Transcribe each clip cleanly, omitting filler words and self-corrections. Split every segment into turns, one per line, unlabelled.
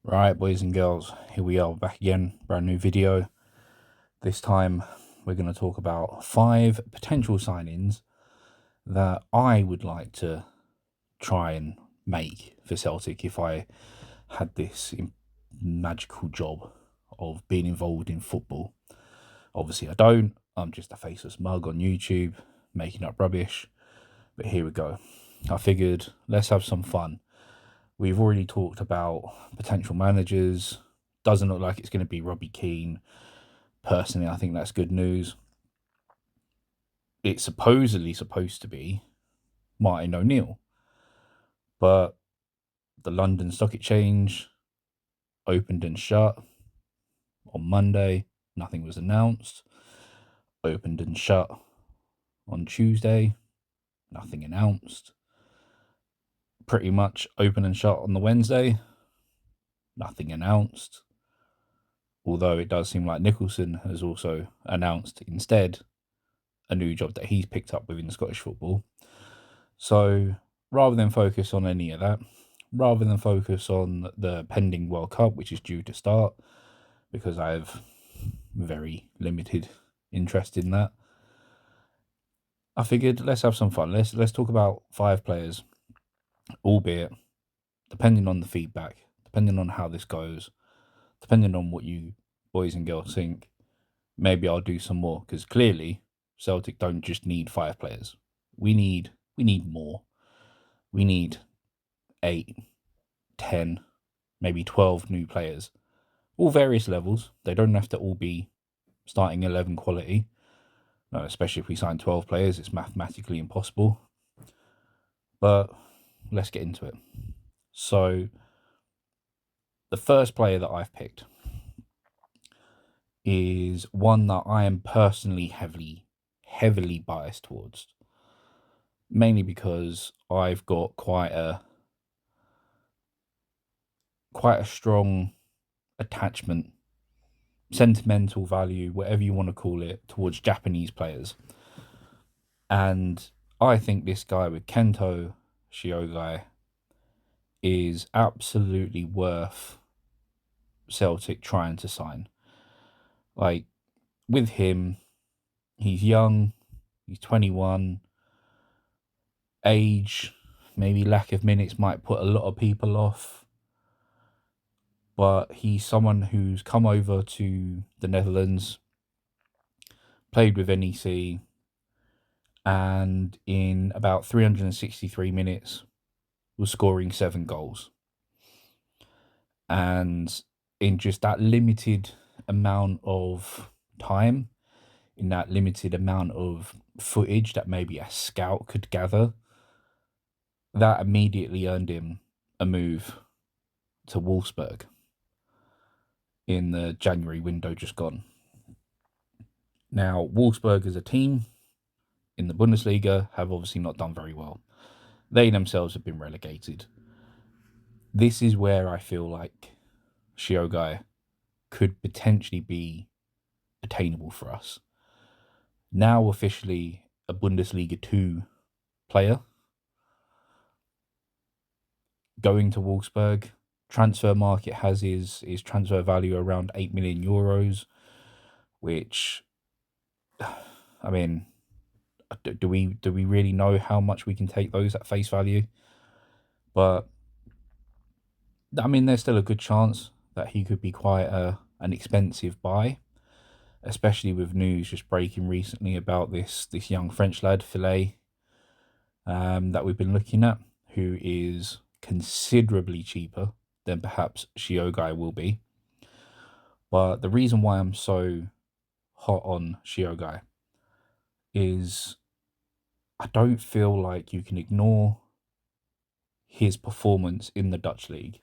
Right, boys and girls, here we are back again, brand new video. This time we're going to talk about 5 potential signings that I would like to try and make for Celtic if I had this magical job of being involved in football. Obviously I don't, I'm just a faceless mug on YouTube making up rubbish, but here we go. I figured let's have some fun. We've already talked about potential managers. Doesn't look like it's going to be Robbie Keane. Personally, I think that's good news. It's supposedly supposed to be Martin O'Neill. But the London Stock Exchange opened and shut on Monday. Nothing was announced. Opened and shut on Tuesday. Nothing announced. Pretty much open and shut on the Wednesday. Nothing announced. Although it does seem like Nicholson has also announced instead a new job that he's picked up within Scottish football. So rather than focus on any of that, rather than focus on the pending World Cup, which is due to start, because I have very limited interest in that, I figured let's have some fun. Let's talk about 5 players, albeit depending on the feedback, depending on how this goes, depending on what you boys and girls think, maybe I'll do some more, because clearly Celtic don't just need 5 players. We need more. We need 8, 10, maybe 12 new players, all various levels. They don't have to all be starting 11 quality. No, especially if we sign 12 players, it's mathematically impossible. But let's get into it. So the first player that I've picked is one that I am personally heavily biased towards. Mainly because I've got quite a strong attachment, sentimental value, whatever you want to call it, towards Japanese players. And I think this guy with Kento Shiogai is absolutely worth Celtic trying to sign. Like, with him, he's young, he's 21, age, maybe lack of minutes might put a lot of people off, but he's someone who's come over to the Netherlands, played with NEC, and in about 363 minutes was scoring 7 goals. And in just that limited amount of time, in that limited amount of footage that maybe a scout could gather, that immediately earned him a move to Wolfsburg in the January window just gone. Now, Wolfsburg as a team in the Bundesliga have obviously not done very well. They themselves have been relegated. This is where I feel like Shiogai could potentially be attainable for us. Now officially a Bundesliga 2 player, going to Wolfsburg. Transfer market has his transfer value around 8 million euros, which, I mean, do we really know how much we can take those at face value? But I mean, there's still a good chance that he could be quite an expensive buy, especially with news just breaking recently about this young French lad, Filet, that we've been looking at, who is considerably cheaper than perhaps Shiogai will be. But the reason why I'm so hot on Shiogai is I don't feel like you can ignore his performance in the Dutch league.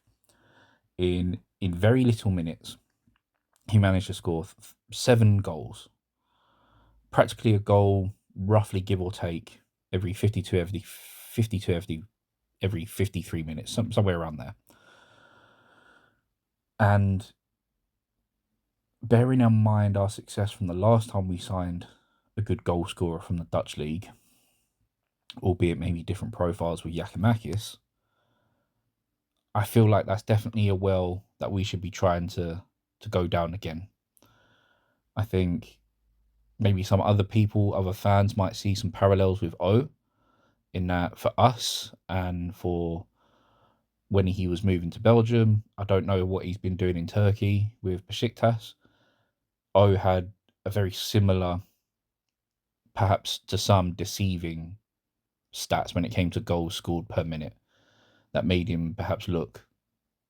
In very little minutes, he managed to score 7 goals. Practically a goal, roughly give or take, every 53 minutes, somewhere around there. And bearing in mind our success from the last time we signed a good goal scorer from the Dutch league, albeit maybe different profiles with Giakoumakis, I feel like that's definitely a well that we should be trying to go down again. I think maybe some other people, other fans might see some parallels with O, in that for us and for when he was moving to Belgium, I don't know what he's been doing in Turkey with Besiktas. O had a very similar, perhaps to some deceiving stats when it came to goals scored per minute that made him perhaps look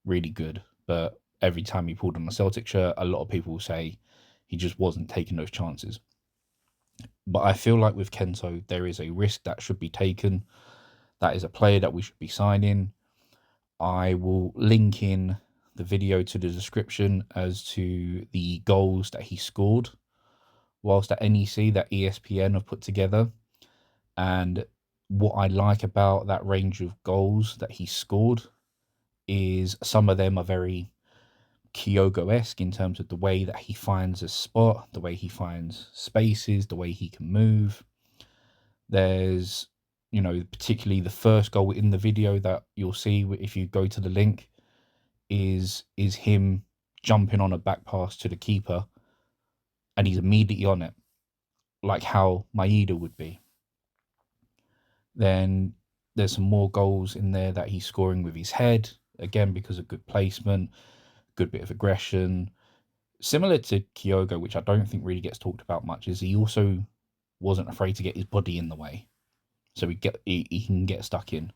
really good. But every time he pulled on a Celtic shirt, a lot of people will say he just wasn't taking those chances. But I feel like with Kento, there is a risk that should be taken. That is a player that we should be signing. I will link in the video to the description as to the goals that he scored whilst at NEC that ESPN have put together. And what I like about that range of goals that he scored is some of them are very Kyogo-esque in terms of the way that he finds a spot, the way he finds spaces, the way he can move. There's, particularly the first goal in the video that you'll see if you go to the link is him jumping on a back pass to the keeper and he's immediately on it, like how Maeda would be. Then there's some more goals in there that he's scoring with his head, again because of good placement, good bit of aggression. Similar to Kyogo, which I don't think really gets talked about much, is he also wasn't afraid to get his body in the way, so he can get stuck in.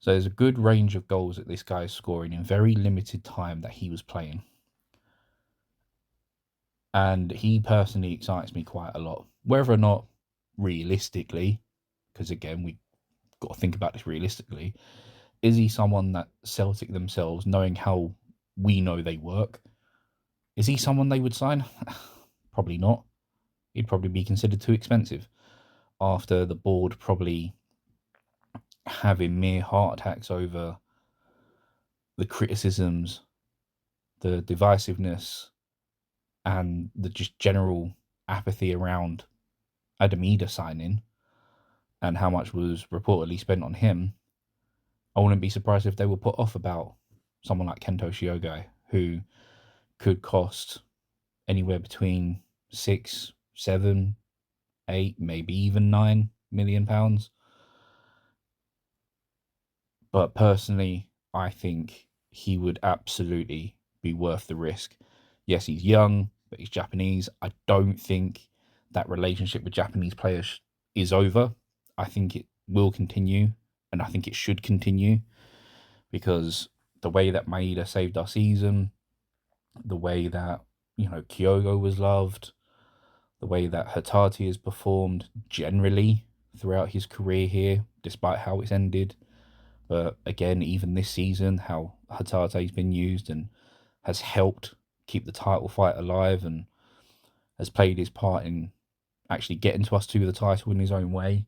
So there's a good range of goals that this guy is scoring in very limited time that he was playing. And he personally excites me quite a lot. Whether or not realistically, because again, we got to think about this realistically, is he someone that Celtic themselves, knowing how we know they work, is he someone they would sign? Probably not. He'd probably be considered too expensive after the board probably having mere heart attacks over the criticisms, the divisiveness, and the just general apathy around Adamida signing and how much was reportedly spent on him. I wouldn't be surprised if they were put off about someone like Kento Shiogai, who could cost anywhere between 6, 7, 8, maybe even £9 million. But personally, I think he would absolutely be worth the risk. Yes, he's young, but he's Japanese. I don't think that relationship with Japanese players is over. I think it will continue, and I think it should continue, because the way that Maeda saved our season, the way that, Kyogo was loved, the way that Hatate has performed generally throughout his career here, despite how it's ended. But again, even this season, how Hatate's been used and has helped keep the title fight alive and has played his part in actually getting to us to the title in his own way.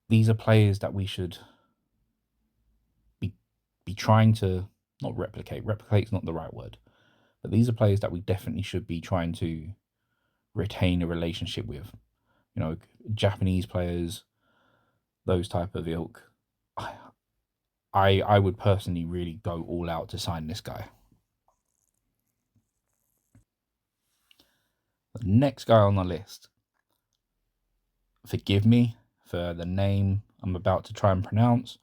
These are players that we should be trying to not replicate. Replicate's not the right word. But these are players that we definitely should be trying to retain a relationship with. Japanese players, those type of ilk. I would personally really go all out to sign this guy. The next guy on the list, forgive me for the name I'm about to try and pronounce.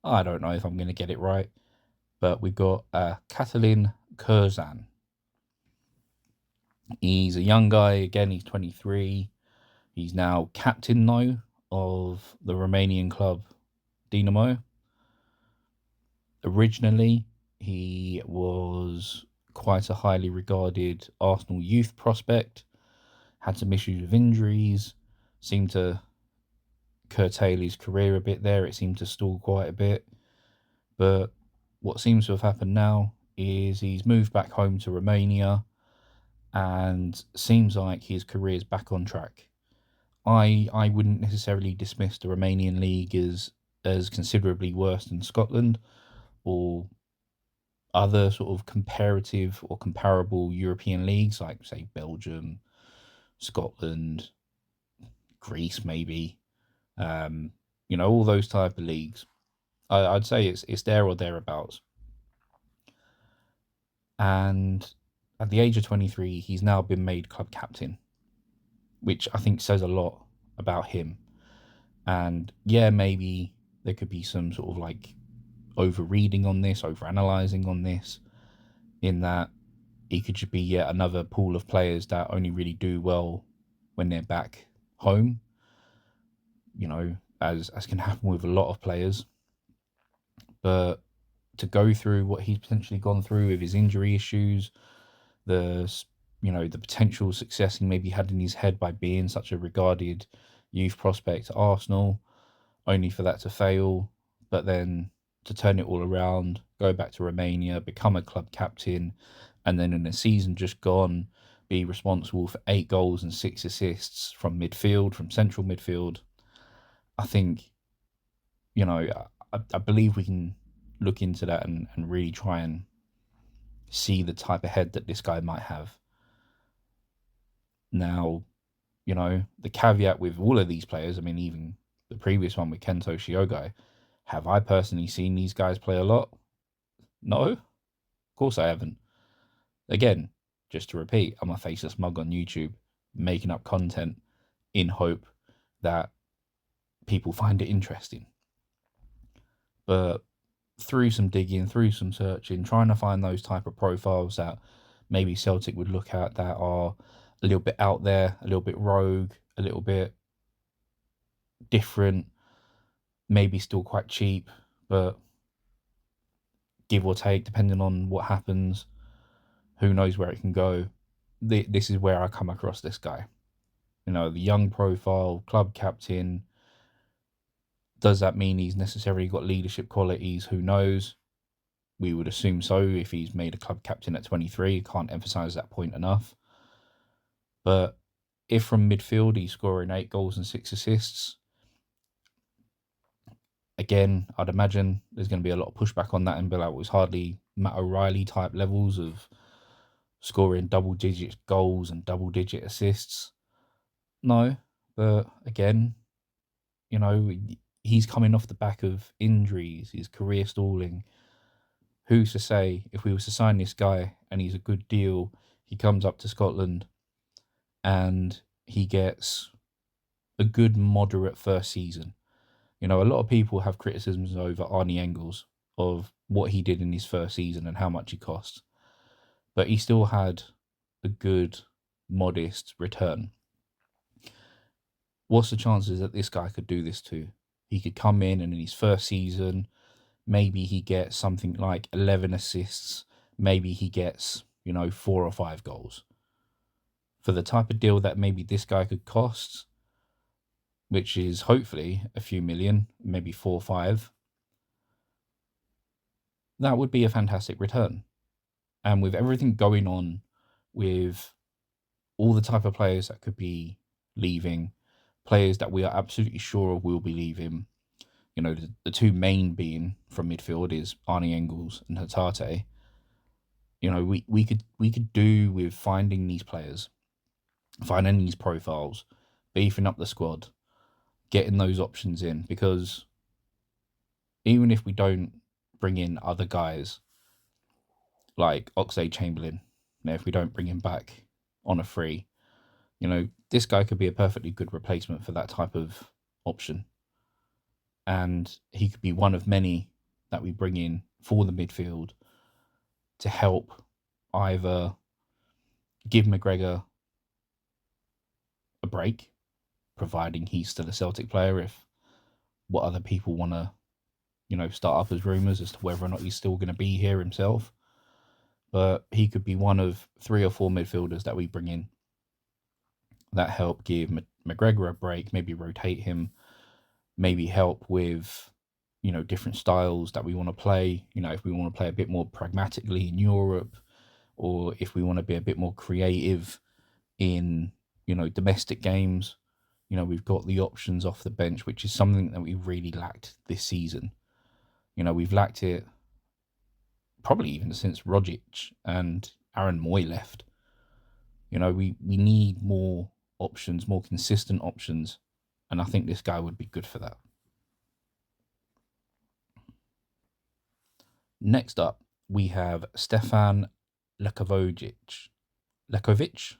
I don't know if I'm going to get it right, but we've got Cătălin Cîrjan. He's a young guy, again, he's 23. He's now captain, though, of the Romanian club Dinamo. Originally, he was quite a highly regarded Arsenal youth prospect, had some issues with injuries, seemed to curtail his career a bit there. It seemed to stall quite a bit. But what seems to have happened now is he's moved back home to Romania and seems like his career is back on track. I wouldn't necessarily dismiss the Romanian league as considerably worse than Scotland or other sort of comparative or comparable European leagues like, say, Belgium, Scotland, Greece maybe, all those type of leagues. I'd say it's there or thereabouts. And at the age of 23, he's now been made club captain, which I think says a lot about him. And yeah, maybe there could be some sort of like over-reading on this, over-analysing on this, in that he could just be yet another pool of players that only really do well when they're back home, as can happen with a lot of players. But to go through what he's potentially gone through with his injury issues, the potential success he maybe had in his head by being such a regarded youth prospect at Arsenal, only for that to fail, but then to turn it all around, go back to Romania, become a club captain, and then in a season just gone, be responsible for 8 goals and 6 assists from midfield, from central midfield. I think, I believe we can look into that and really try and see the type of head that this guy might have. Now, the caveat with all of these players, I mean, even the previous one with Kento Shiogai, have I personally seen these guys play a lot? No, of course I haven't. Again, just to repeat, I'm a faceless mug on YouTube, making up content in hope that people find it interesting. But through some digging, through some searching, trying to find those type of profiles that maybe Celtic would look at that are a little bit out there, a little bit rogue, a little bit different, maybe still quite cheap, but give or take, depending on what happens, who knows where it can go. This is where I come across this guy. The young profile, club captain. Does that mean he's necessarily got leadership qualities? Who knows? We would assume so if he's made a club captain at 23. Can't emphasise that point enough. But if from midfield he's scoring 8 goals and 6 assists, again, I'd imagine there's going to be a lot of pushback on that and be like, it was hardly Matt O'Reilly type levels of scoring double-digit goals and double-digit assists. No, but again, he's coming off the back of injuries, his career stalling. Who's to say if we was to sign this guy and he's a good deal, he comes up to Scotland and he gets a good moderate first season. A lot of people have criticisms over Arnie Engels of what he did in his first season and how much he cost. But he still had a good, modest return. What's the chances that this guy could do this too? He could come in and in his first season, maybe he gets something like 11 assists. Maybe he gets, 4 or 5 goals. For the type of deal that maybe this guy could cost, which is hopefully a few million, maybe 4 or 5, that would be a fantastic return. And with everything going on, with all the type of players that could be leaving, players that we are absolutely sure will be leaving, the two main being from midfield is Arnie Engels and Hatate. We could do with finding these players, finding these profiles, beefing up the squad, getting those options in, because even if we don't bring in other guys like Oxlade-Chamberlain, if we don't bring him back on a free, this guy could be a perfectly good replacement for that type of option. And he could be one of many that we bring in for the midfield to help either give McGregor a break, providing he's still a Celtic player, if what other people want to, start up as rumours as to whether or not he's still going to be here himself. But he could be one of 3 or 4 midfielders that we bring in that help give McGregor a break, maybe rotate him, maybe help with, different styles that we want to play. If we want to play a bit more pragmatically in Europe, or if we want to be a bit more creative in, domestic games, we've got the options off the bench, which is something that we really lacked this season. We've lacked it probably even since Rogic and Aaron Moy left. We need more options, more consistent options, and I think this guy would be good for that. Next up, we have Stefan Leković. Leković?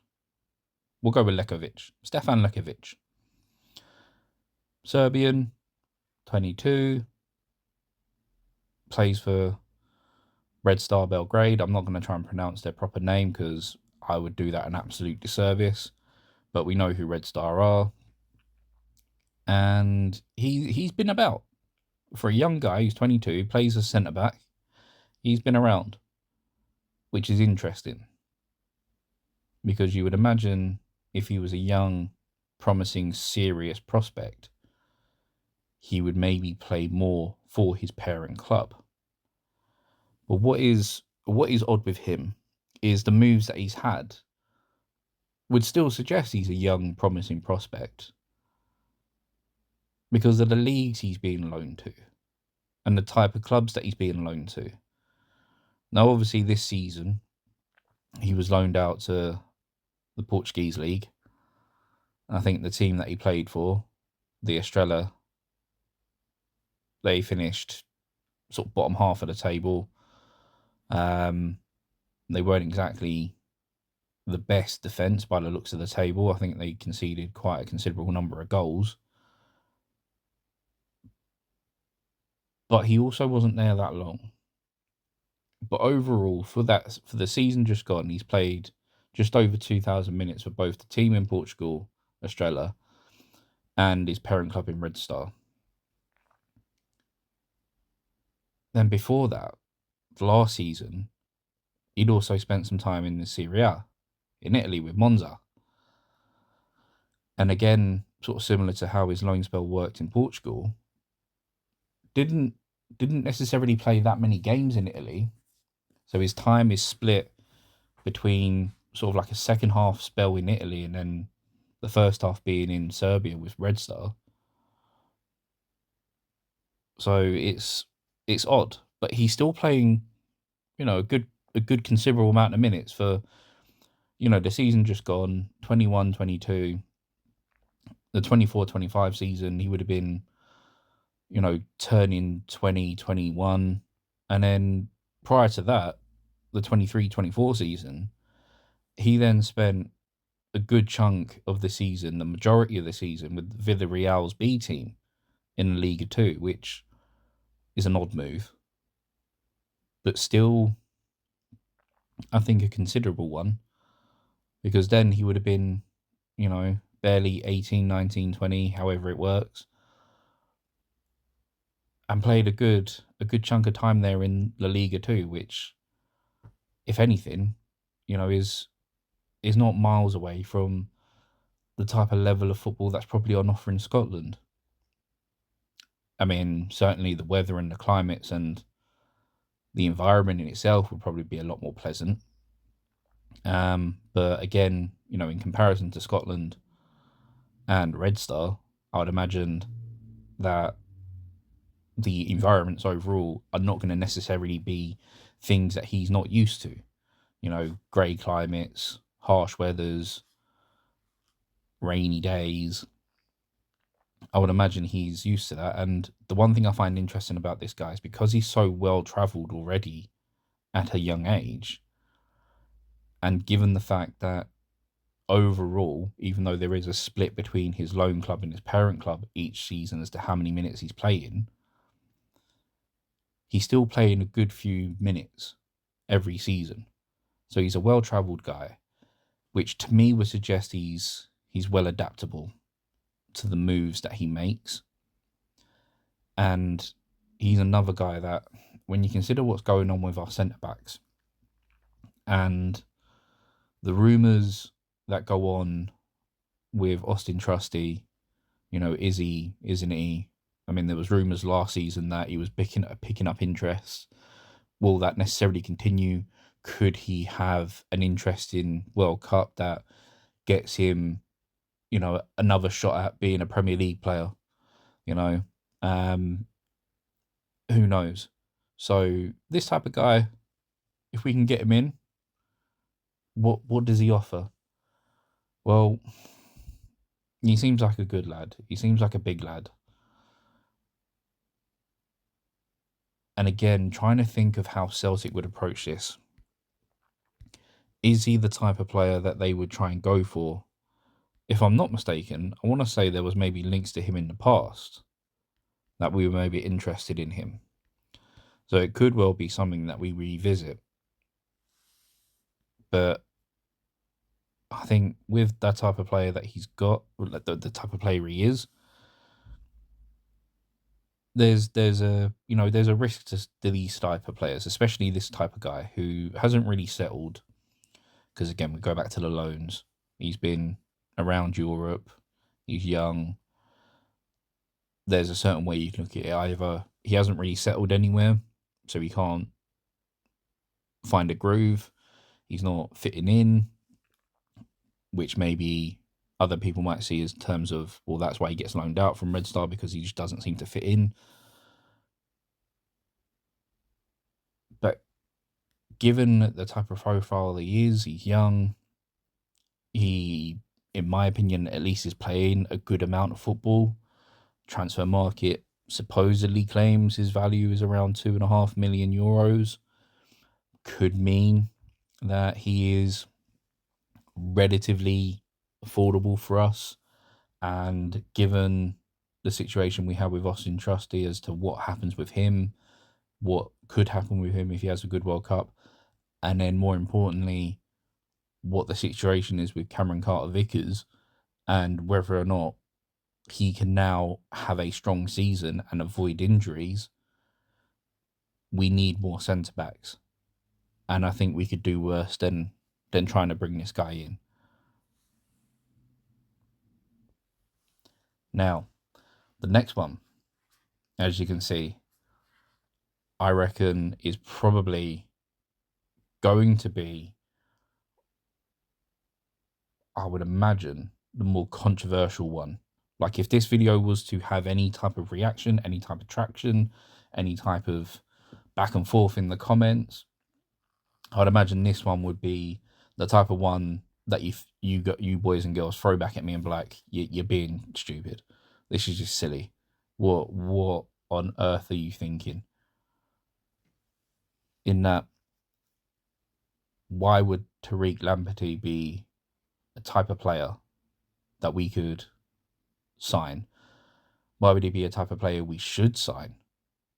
We'll go with Leković. Stefan Leković. Serbian, 22, plays for Red Star Belgrade. I'm not going to try and pronounce their proper name because I would do that an absolute disservice. But we know who Red Star are. And he's been about. For a young guy who's 22, plays as centre-back, he's been around, which is interesting. Because you would imagine if he was a young, promising, serious prospect, he would maybe play more for his parent club. But what is odd with him is the moves that he's had would still suggest he's a young, promising prospect because of the leagues he's being loaned to and the type of clubs that he's being loaned to. Now, obviously, this season, he was loaned out to the Portuguese league. I think the team that he played for, the Estrela, they finished sort of bottom half of the table. They weren't exactly the best defence by the looks of the table. I think they conceded quite a considerable number of goals. But he also wasn't there that long. But overall, for the season just gone, he's played just over 2,000 minutes for both the team in Portugal, Estrela, and his parent club in Red Star. Then before that, last season, he'd also spent some time in the Serie A in Italy with Monza. And again, sort of similar to how his loan spell worked in Portugal, didn't necessarily play that many games in Italy. So his time is split between sort of like a second half spell in Italy and then the first half being in Serbia with Red Star. So it's odd, but he's still playing, a good considerable amount of minutes for, the season just gone, 21-22. The 24-25 season, he would have been, turning 20-21. And then prior to that, the 23-24 season, he then spent a good chunk of the season, the majority of the season, with Villarreal's B team in Liga 2, which is an odd move. But still, I think a considerable one. Because then he would have been, barely 18, 19, 20, however it works. And played a good chunk of time there in La Liga 2, which, if anything, is not miles away from the type of level of football that's probably on offer in Scotland. I mean, certainly the weather and the climates and the environment in itself would probably be a lot more pleasant. But again, in comparison to Scotland and Red Star, I would imagine that the environments overall are not going to necessarily be things that he's not used to. Grey climates, harsh weathers, rainy days. I would imagine he's used to that. And the one thing I find interesting about this guy is because he's so well travelled already at a young age, and given the fact that overall, even though there is a split between his loan club and his parent club each season as to how many minutes he's playing, he's still playing a good few minutes every season. So he's a well-travelled guy, which to me would suggest he's well adaptable to the moves that he makes. And he's another guy that, when you consider what's going on with our centre-backs and the rumours that go on with Austin Trusty, is he, isn't he? I mean, there was rumours last season that he was picking up interest. Will that necessarily continue? Could he have an interest in World Cup that gets him, another shot at being a Premier League player? Who knows? So this type of guy, if we can get him in, what does he offer? Well, he seems like a good lad. He seems like a big lad. And again, trying to think of how Celtic would approach this. Is he the type of player that they would try and go for? If I'm not mistaken, I want to say there was maybe links to him in the past that we were maybe interested in him. So it could well be something that we revisit. But I think with that type of player that he's got, the type of player he is, there's a risk to these type of players, especially this type of guy who hasn't really settled. Because again, we go back to the loans. He's been around Europe. He's young. There's a certain way you can look at it. Either he hasn't really settled anywhere, so he can't find a groove. He's not fitting in, which maybe other people might see as terms of, well, that's why he gets loaned out from Red Star, because he just doesn't seem to fit in. But given the type of profile he is, he's young. He, in my opinion, at least is playing a good amount of football. Transfer market supposedly claims his value is around €2.5 million. Could mean that he is relatively affordable for us. And given the situation we have with Austin Trusty as to what happens with him, what could happen with him if he has a good World Cup, and then more importantly, what the situation is with Cameron Carter-Vickers and whether or not he can now have a strong season and avoid injuries, we need more centre-backs. And I think we could do worse than trying to bring this guy in. Now, the next one, as you can see, I reckon is probably going to be, I would imagine, the more controversial one. Like, if this video was to have any type of reaction, any type of traction, any type of back and forth in the comments, I'd imagine this one would be the type of one that you boys and girls throw back at me and be like, you're being stupid. This is just silly. What on earth are you thinking? In that, why would Tariq Lamptey be a type of player that we could sign? Why would he be a type of player we should sign?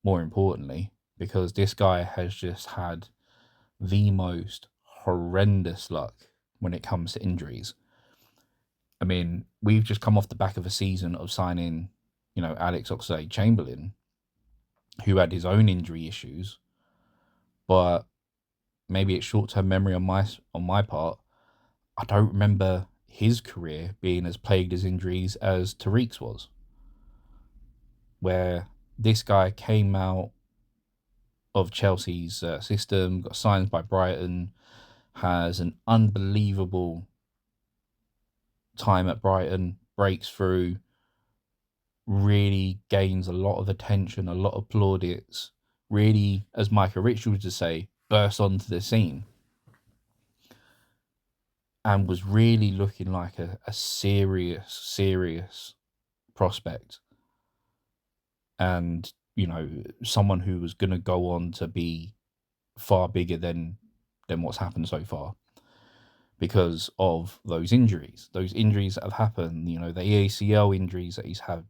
More importantly, because this guy has just had the most horrendous luck when it comes to injuries. I mean, we've just come off the back of a season of signing, Alex Oxlade-Chamberlain, who had his own injury issues, but maybe it's short-term memory on my part. I don't remember his career being as plagued as injuries as Tariq's was, where this guy came out of Chelsea's system, got signed by Brighton, has an unbelievable time at Brighton, breaks through, really gains a lot of attention, a lot of plaudits, really, as Micah Richards would say, burst onto the scene and was really looking like a serious prospect. And, someone who was going to go on to be far bigger than what's happened so far because of those injuries. Those injuries that have happened, the ACL injuries that he's had,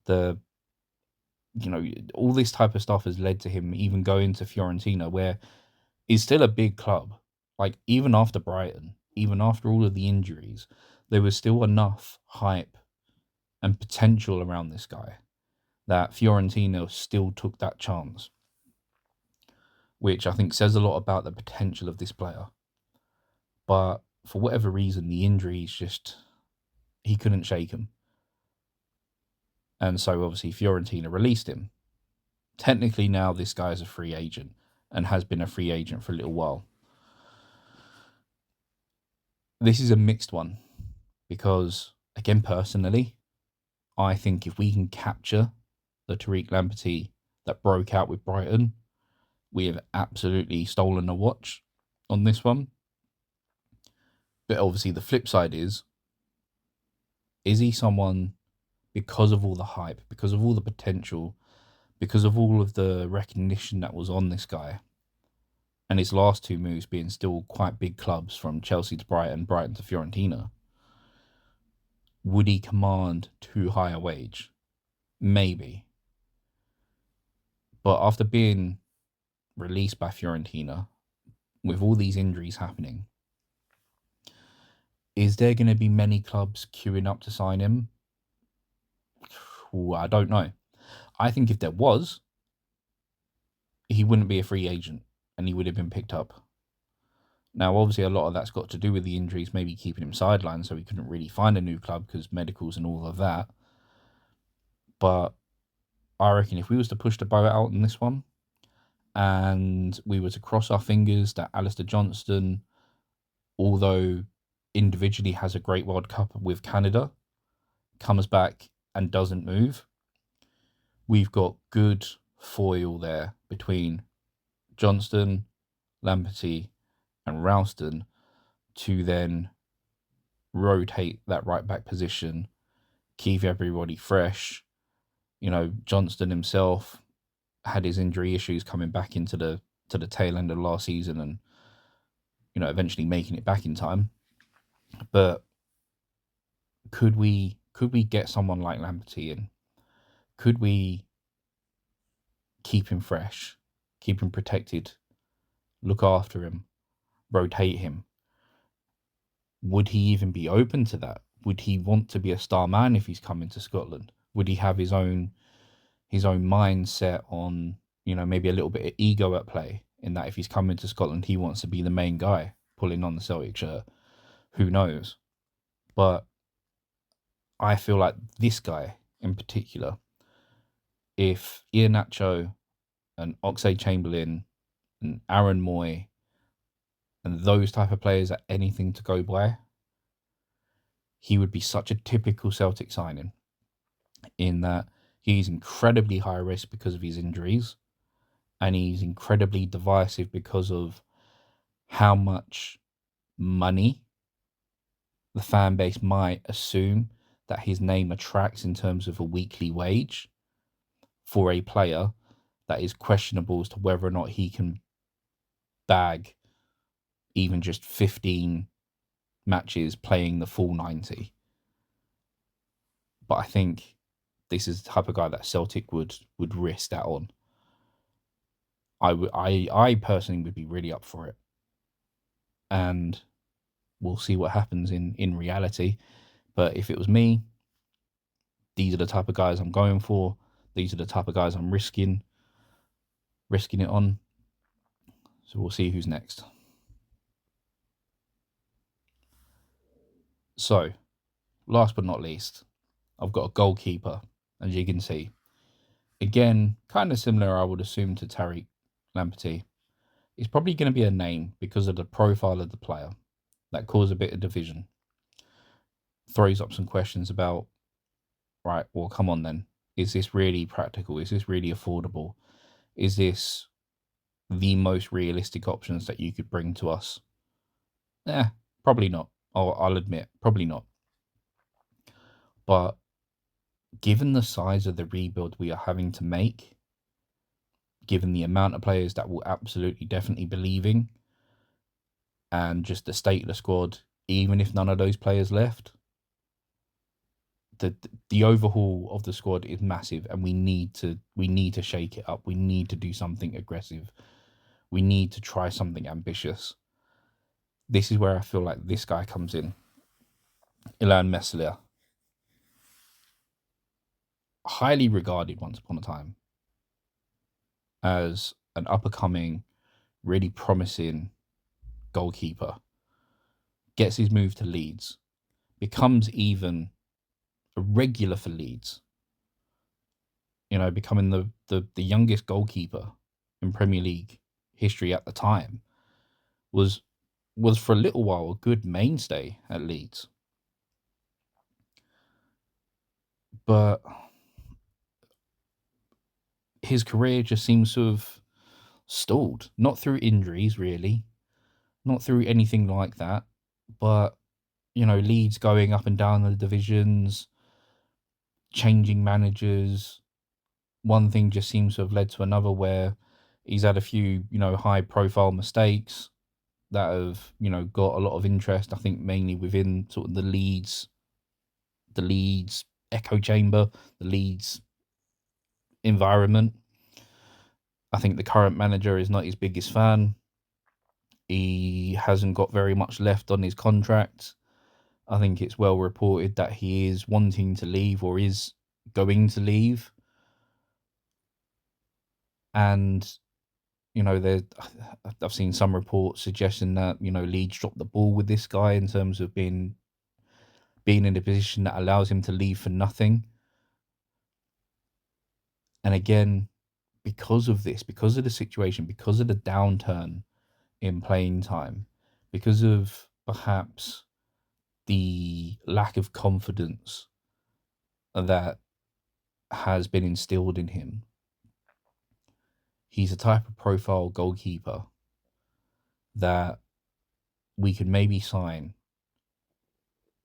all this type of stuff has led to him even going to Fiorentina, where is still a big club. Like, even after Brighton, even after all of the injuries, there was still enough hype and potential around this guy that Fiorentina still took that chance, which I think says a lot about the potential of this player. But for whatever reason, the injuries he couldn't shake him. And so obviously Fiorentina released him. Technically now this guy is a free agent and has been a free agent for a little while. This is a mixed one because, again, personally, I think if we can capture the Tariq Lamptey that broke out with Brighton, we have absolutely stolen a watch on this one. But obviously the flip side is he someone, because of all the hype, because of all the potential, because of all of the recognition that was on this guy, and his last two moves being still quite big clubs from Chelsea to Brighton, Brighton to Fiorentina, would he command too high a wage? Maybe. But after being released by Fiorentina, with all these injuries happening, is there going to be many clubs queuing up to sign him? Ooh, I don't know. I think if there was, he wouldn't be a free agent and he would have been picked up. Now, obviously, a lot of that's got to do with the injuries, maybe keeping him sidelined so he couldn't really find a new club because medicals and all of that. But I reckon if we was to push the boat out in this one and we were to cross our fingers that Alistair Johnston, although individually has a great World Cup with Canada, comes back and doesn't move, we've got good foil there between Johnston, Lamptey and Ralston to then rotate that right back position, keep everybody fresh. You know, Johnston himself had his injury issues coming back into the tail end of last season and, you know, eventually making it back in time. But could we get someone like Lamptey in? Could we keep him fresh, keep him protected, look after him, rotate him? Would he even be open to that? Would he want to be a star man if he's coming to Scotland? Would he have his own mindset on, you know, maybe a little bit of ego at play in that if he's coming to Scotland, he wants to be the main guy pulling on the Celtic shirt? Who knows? But I feel like this guy in particular, if Iheanacho and Oxlade-Chamberlain and Aaron Moy and those type of players are anything to go by, he would be such a typical Celtic signing in that he's incredibly high risk because of his injuries and he's incredibly divisive because of how much money the fan base might assume that his name attracts in terms of a weekly wage for a player that is questionable as to whether or not he can bag even just 15 matches playing the full 90. But I think this is the type of guy that Celtic would risk that on. I personally would be really up for it. And we'll see what happens in reality. But if it was me, these are the type of guys I'm going for. These are the type of guys I'm risking it on. So we'll see who's next. So, last but not least, I've got a goalkeeper, as you can see. Again, kind of similar, I would assume, to Tariq Lamptey. It's probably going to be a name because of the profile of the player that cause a bit of division. Throws up some questions about, right, well, come on then. Is this really practical? Is this really affordable? Is this the most realistic options that you could bring to us? Probably not. I'll admit, probably not. But given the size of the rebuild we are having to make, given the amount of players that will absolutely definitely be leaving, and just the state of the squad, even if none of those players left, the overhaul of the squad is massive, and we need to shake it up. We need to do something aggressive. We need to try something ambitious. This is where I feel like this guy comes in. Illan Meslier. Highly regarded once upon a time as an up-and-coming, really promising goalkeeper. Gets his move to Leeds. Becomes even a regular for Leeds. You know, becoming the youngest goalkeeper in Premier League history at the time. Was for a little while a good mainstay at Leeds. But his career just seems to have stalled. Not through injuries, really. Not through anything like that. But, you know, Leeds going up and down the divisions, changing managers, one thing just seems to have led to another, where he's had a few, high profile mistakes that have, got a lot of interest. I think mainly within sort of the Leeds echo chamber, the Leeds environment. I think the current manager is not his biggest fan. He hasn't got very much left on his contract. I think it's well reported that he is wanting to leave, or is going to leave. And, I've seen some reports suggesting that, Leeds dropped the ball with this guy in terms of being in a position that allows him to leave for nothing. And again, because of this, because of the situation, because of the downturn in playing time, because of perhaps the lack of confidence that has been instilled in him, he's a type of profile goalkeeper that we could maybe sign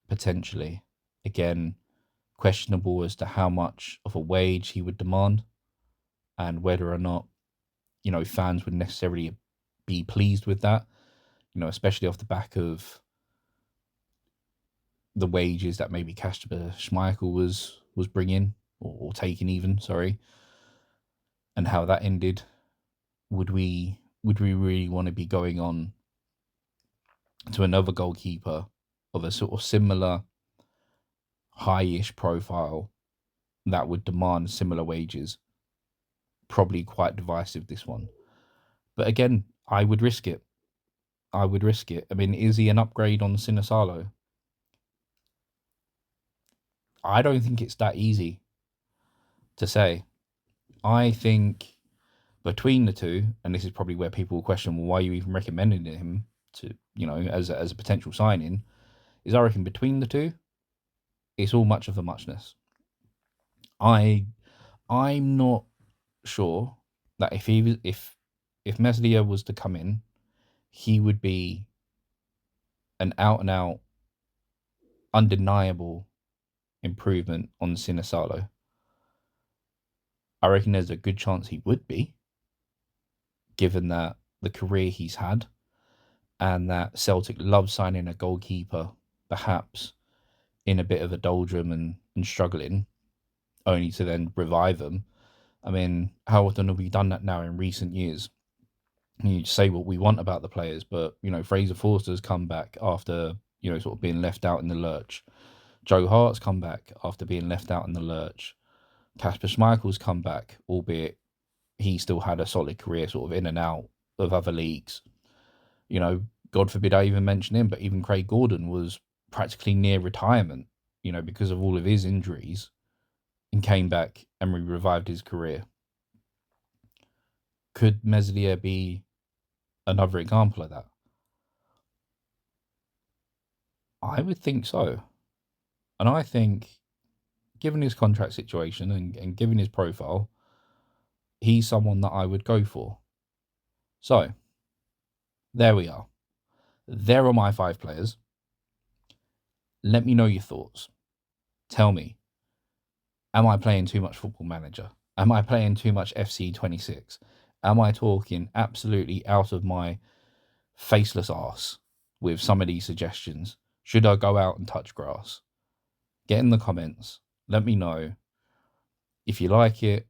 potentially. Again, questionable as to how much of a wage he would demand, and whether or not, fans would necessarily be pleased with that, especially off the back of the wages that maybe Kasper Schmeichel was bringing, or taking even, sorry, and how that ended. Would we really want to be going on to another goalkeeper of a sort of similar high-ish profile that would demand similar wages? Probably quite divisive, this one. But again, I would risk it. I mean, is he an upgrade on Sinisalo? I don't think it's that easy to say. I think between the two, and this is probably where people will question, well, why are you even recommending him to, as a potential signing, is I reckon between the two, it's all much of a muchness. I'm not sure that if Meslier was to come in, he would be an out and out, undeniable improvement on Sinisalo. I reckon there's a good chance he would be, given that the career he's had, and that Celtic love signing a goalkeeper perhaps in a bit of a doldrum and struggling, only to then revive them. I mean, how often have we done that now in recent years? You say what we want about the players, but, Fraser Forster's come back after, sort of being left out in the lurch. Joe Hart's come back after being left out in the lurch. Kasper Schmeichel's come back, albeit he still had a solid career sort of in and out of other leagues. God forbid I even mention him, but even Craig Gordon was practically near retirement, because of all of his injuries, and came back and revived his career. Could Meslier be another example of that? I would think so. And I think, given his contract situation and given his profile, he's someone that I would go for. So, there we are. There are my 5 players. Let me know your thoughts. Tell me, am I playing too much Football Manager? Am I playing too much FC26? Am I talking absolutely out of my faceless arse with some of these suggestions? Should I go out and touch grass? Get in the comments. Let me know. If you like it,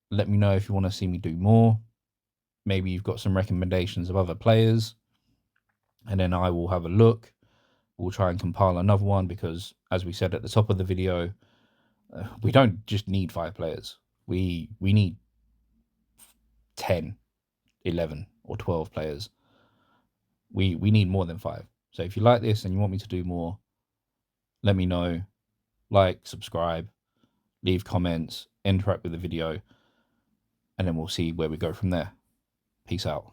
let me know if you want to see me do more. Maybe you've got some recommendations of other players, and then I will have a look. We'll try and compile another one, because, as we said at the top of the video, we don't just need 5 players. We need 10, 11, or 12 players. We need more than 5. So if you like this and you want me to do more, let me know. Like, subscribe, leave comments, interact with the video, and then we'll see where we go from there. Peace out.